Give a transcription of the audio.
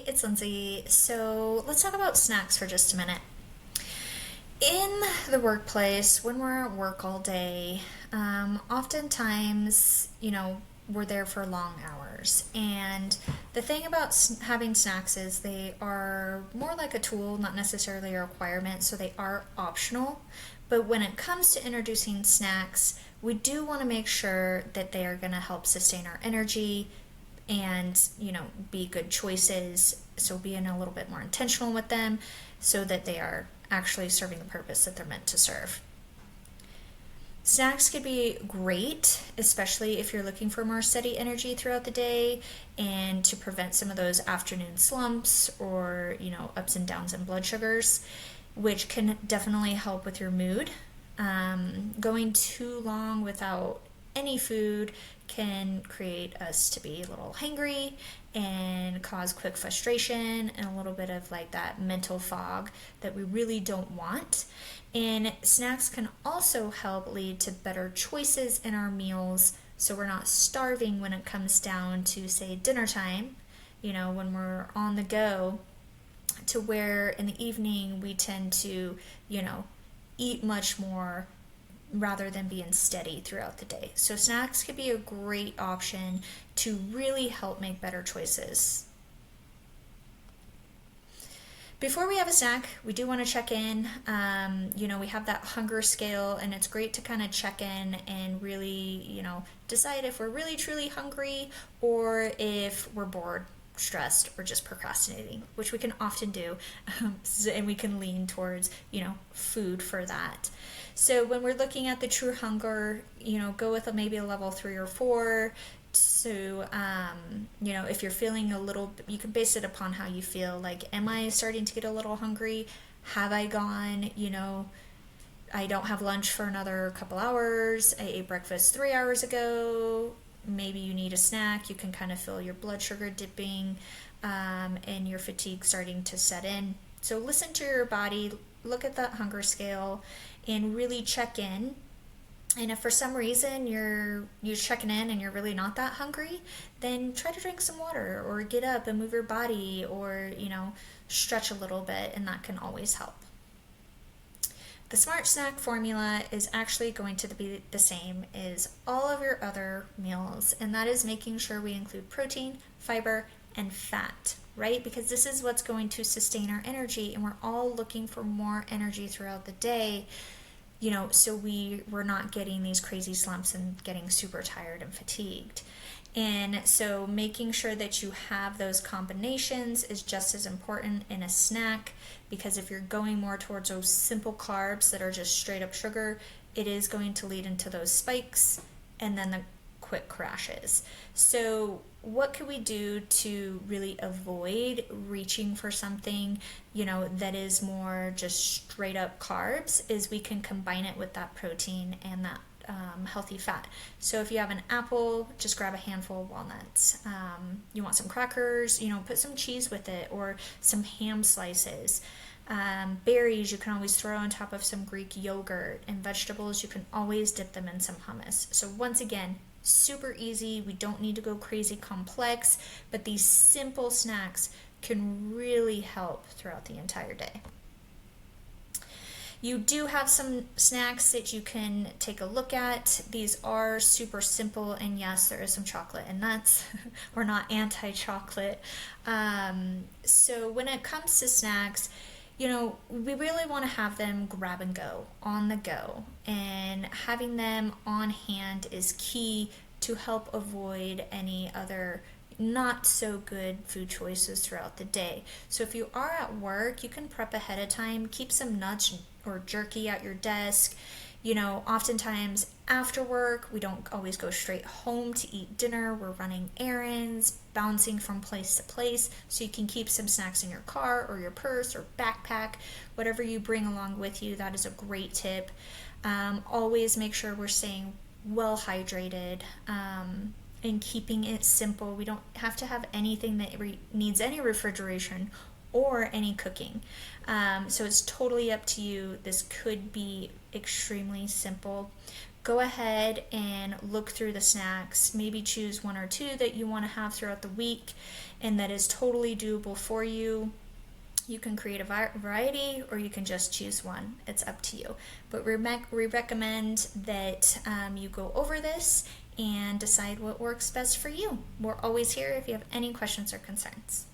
it's Lindsay. So let's talk about snacks for just a minute. In the workplace, when we're at work all day, oftentimes, we're there for long hours. And the thing about having snacks is they are more like a tool, not necessarily a requirement, so they are optional. But when it comes to introducing snacks, we do want to make sure that they are going to help sustain our energy and be good choices, so being a little bit more intentional with them so that they are actually serving the purpose that they're meant to serve. Snacks could be great, especially if you're looking for more steady energy throughout the day and to prevent some of those afternoon slumps or ups and downs in blood sugars, which can definitely help with your mood. Going too long without any food can create us to be a little hangry and cause quick frustration and a little bit of like that mental fog that we really don't want. And snacks can also help lead to better choices in our meals so we're not starving when it comes down to, say, dinner time, when we're on the go, to where in the evening we tend to, eat much more rather than being steady throughout the day. So snacks could be a great option to really help make better choices. Before we have a snack, we do want to check in. We have that hunger scale, and it's great to kind of check in and really, decide if we're really truly hungry or if we're bored, stressed, or just procrastinating, which we can often do, and we can lean towards food for that. So when we're looking at the true hunger, go with maybe a level 3 or 4. So if you're feeling a little, you can base it upon how you feel. Like, am I starting to get a little hungry? Have I gone, I don't have lunch for another couple hours, I ate breakfast 3 hours ago. Maybe you need a snack. You can kind of feel your blood sugar dipping and your fatigue starting to set in. So listen to your body, look at that hunger scale, and really check in. And if for some reason you're checking in and you're really not that hungry, then try to drink some water or get up and move your body or, stretch a little bit, and that can always help. The Smart Snack formula is actually going to be the same as all of your other meals, and that is making sure we include protein, fiber, and fat, right? Because this is what's going to sustain our energy, and we're all looking for more energy throughout the day, so we're not getting these crazy slumps and getting super tired and fatigued. And so making sure that you have those combinations is just as important in a snack, because if you're going more towards those simple carbs that are just straight up sugar, it is going to lead into those spikes and then the quick crashes. So what can we do to really avoid reaching for something, that is more just straight up carbs, is we can combine it with that protein and that healthy fat. So if you have an apple, just grab a handful of walnuts. You want some crackers, put some cheese with it, or some ham slices. Berries you can always throw on top of some Greek yogurt, and vegetables you can always dip them in some hummus. So once again, super easy. We don't need to go crazy complex, but these simple snacks can really help throughout the entire day. You do have some snacks that you can take a look at. These are super simple, and yes, there is some chocolate and nuts. We're not anti-chocolate. So when it comes to snacks, we really want to have them grab and go, on the go. And having them on hand is key to help avoid any other not so good food choices throughout the day. So if you are at work, you can prep ahead of time, keep some nuts or jerky at your desk. Oftentimes after work, we don't always go straight home to eat dinner. We're running errands, bouncing from place to place. So you can keep some snacks in your car or your purse or backpack, whatever you bring along with you. That is a great tip. Always make sure we're staying well hydrated and keeping it simple. We don't have to have anything that needs any refrigeration or any cooking. So it's totally up to you. This could be extremely simple. Go ahead and look through the snacks. Maybe choose one or two that you want to have throughout the week and that is totally doable for you. You can create a variety, or you can just choose one. It's up to you. But we recommend that you go over this and decide what works best for you. We're always here if you have any questions or concerns.